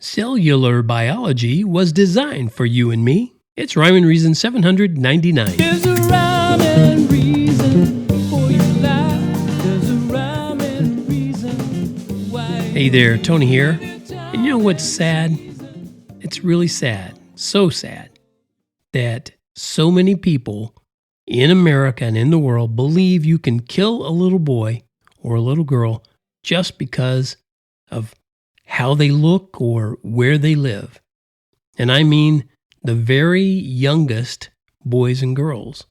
Cellular biology was designed for you and me. It's Rhyme and Reason 799. There's a rhyme and reason for your life. There's a rhyme and reason why. Hey there, Tony here. And you know what's sad? It's really sad, so sad, that so many people in America and in the world believe you can kill a little boy or a little girl just because of how they look or where they live. And I mean the very youngest boys and girls.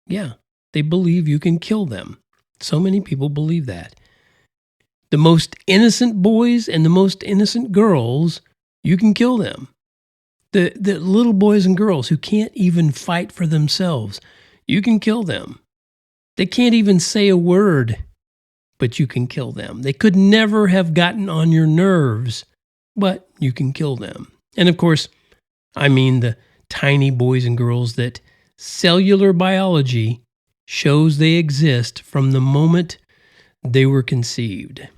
Yeah, they believe you can kill them. So many people believe that. The most innocent boys and the most innocent girls, you can kill them. The little boys and girls who can't even fight for themselves, you can kill them. They can't even say a word, but you can kill them. They could never have gotten on your nerves, but you can kill them. And of course, I mean the tiny boys and girls that cellular biology shows they exist from the moment they were conceived.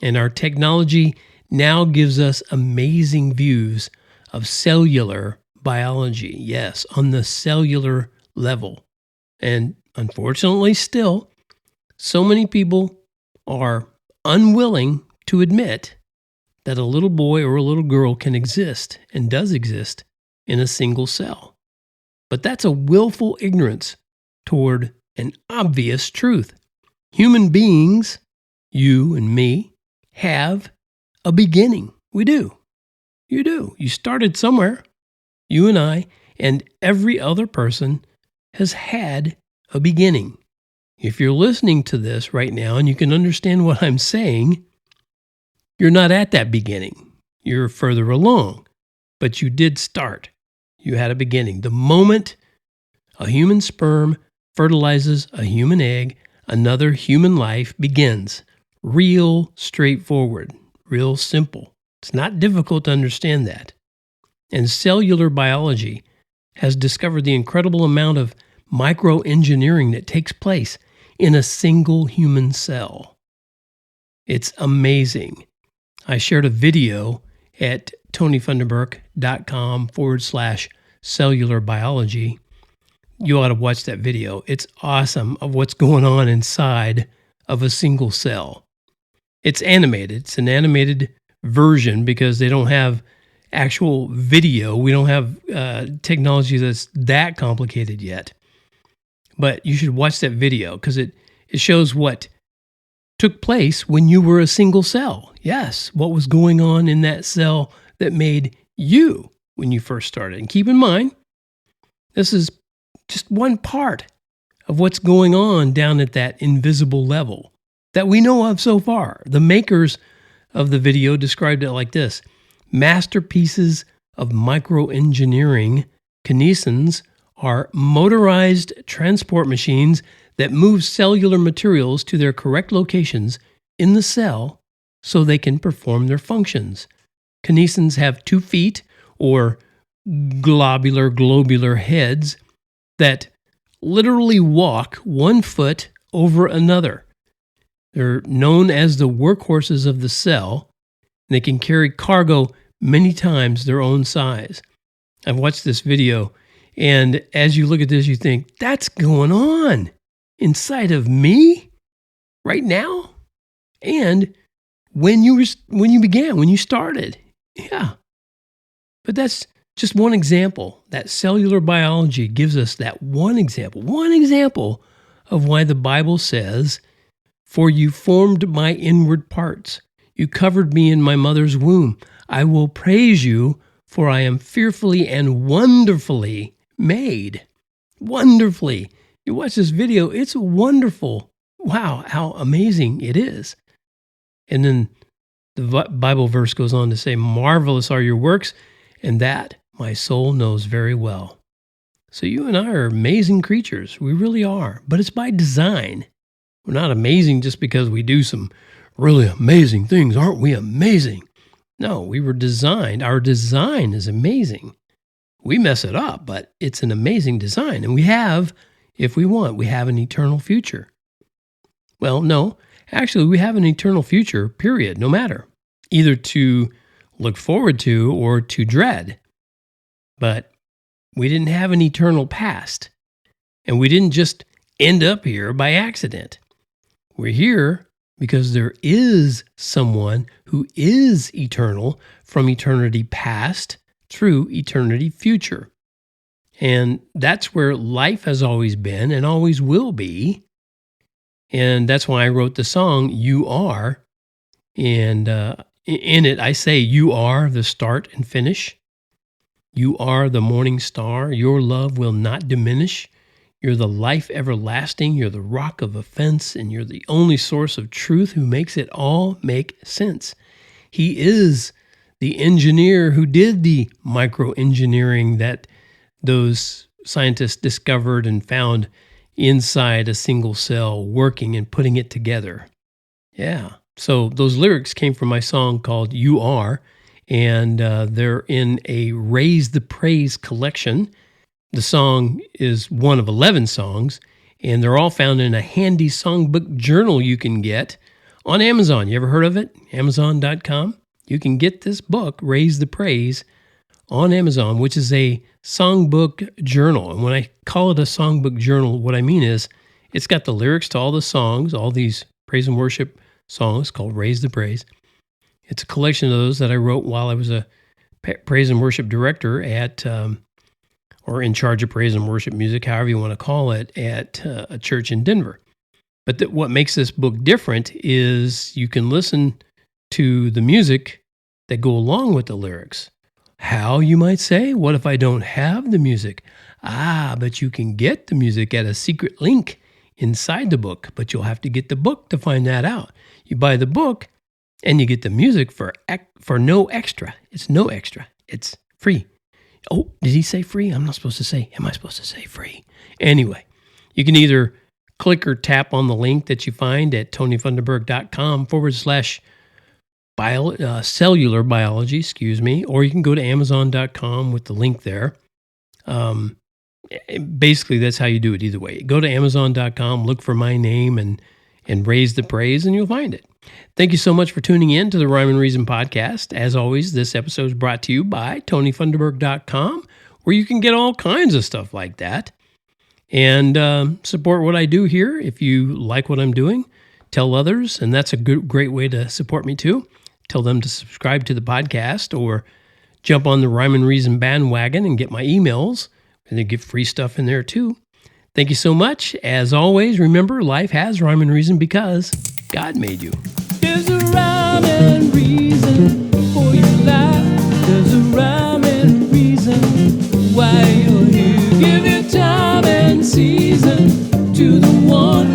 And our technology now gives us amazing views of cellular biology. Yes, on the cellular level. And unfortunately still, so many people are unwilling to admit that a little boy or a little girl can exist and does exist in a single cell. But that's a willful ignorance toward an obvious truth. Human beings, you and me, have a beginning. We do. You do. You started somewhere. You and I and every other person has had a beginning. If you're listening to this right now and you can understand what I'm saying, you're not at that beginning. You're further along, but you did start. You had a beginning. The moment a human sperm fertilizes a human egg, another human life begins. Real straightforward, real simple. It's not difficult to understand that. And cellular biology has discovered the incredible amount of microengineering that takes place in a single human cell. It's amazing. I shared a video at tonyfunderburk.com/cellular biology. You ought to watch that video. It's awesome of what's going on inside of a single cell. It's animated. It's an animated version because they don't have actual video. We don't have technology that's that complicated yet. But you should watch that video because it shows what took place when you were a single cell. Yes, what was going on in that cell that made you when you first started. And keep in mind, this is just one part of what's going on down at that invisible level that we know of so far. The makers of the video described it like this: masterpieces of microengineering, kinesins are motorized transport machines that move cellular materials to their correct locations in the cell so they can perform their functions. Kinesins have 2 feet, or globular heads, that literally walk 1 foot over another. They're known as the workhorses of the cell. They can carry cargo many times their own size. I've watched this video, and as you look at this, you think, that's going on inside of me right now? And when you began, when you started. Yeah. But that's just one example. That cellular biology gives us that one example of why the Bible says, "For you formed my inward parts. You covered me in my mother's womb. I will praise you, for I am fearfully and wonderfully made." Wonderfully. You watch this video, it's wonderful. Wow, how amazing it is. And then the Bible verse goes on to say, "Marvelous are your works, and that my soul knows very well." So you and I are amazing creatures. We really are. But it's by design. We're not amazing just because we do some really amazing things. Aren't we amazing? No, we were designed. Our design is amazing. We mess it up, but it's an amazing design. And we have, if we want, we have an eternal future. Well, no, actually, we have an eternal future, period, no matter. Either to look forward to or to dread. But we didn't have an eternal past. And we didn't just end up here by accident. We're here because there is someone who is eternal from eternity past through eternity future. And that's where life has always been and always will be. And that's why I wrote the song, You Are. And in it, I say, you are the start and finish. You are the morning star. Your love will not diminish. You're the life everlasting. You're the rock of offense. And you're the only source of truth who makes it all make sense. He is the engineer who did the microengineering that those scientists discovered and found inside a single cell, working and putting it together. Yeah. So those lyrics came from my song called You Are, and they're in a Raise the Praise collection. The song is one of 11 songs, and they're all found in a handy songbook journal you can get on Amazon. You ever heard of it? Amazon.com. You can get this book, Raise the Praise, on Amazon, which is a songbook journal. And when I call it a songbook journal, what I mean is it's got the lyrics to all the songs, all these praise and worship songs called Raise the Praise. It's a collection of those that I wrote while I was a praise and worship director at, or in charge of praise and worship music, however you want to call it, at a church in Denver. But what makes this book different is you can listen to the music that go along with the lyrics. How, you might say? What if I don't have the music? But you can get the music at a secret link inside the book, but you'll have to get the book to find that out. You buy the book and you get the music for no extra. It's no extra. It's free. Oh, did he say free? I'm not supposed to say. Am I supposed to say free? Anyway, you can either click or tap on the link that you find at tonyfunderburk.com/cellular biology, or you can go to amazon.com with the link there. Basically, that's how you do it either way. Go to amazon.com, look for my name and Raise the Praise, and you'll find it. Thank you so much for tuning in to the Rhyme and Reason podcast. As always, this episode is brought to you by tonyfunderburk.com, where you can get all kinds of stuff like that. And support what I do here. If you like what I'm doing, tell others, and that's a great way to support me too. Tell them to subscribe to the podcast or jump on the Rhyme and Reason bandwagon and get my emails, and they get free stuff in there too. Thank you so much. As always, remember, life has rhyme and reason because God made you. There's a rhyme and reason for your life. There's a rhyme and reason why you're here. Give your time and season to the one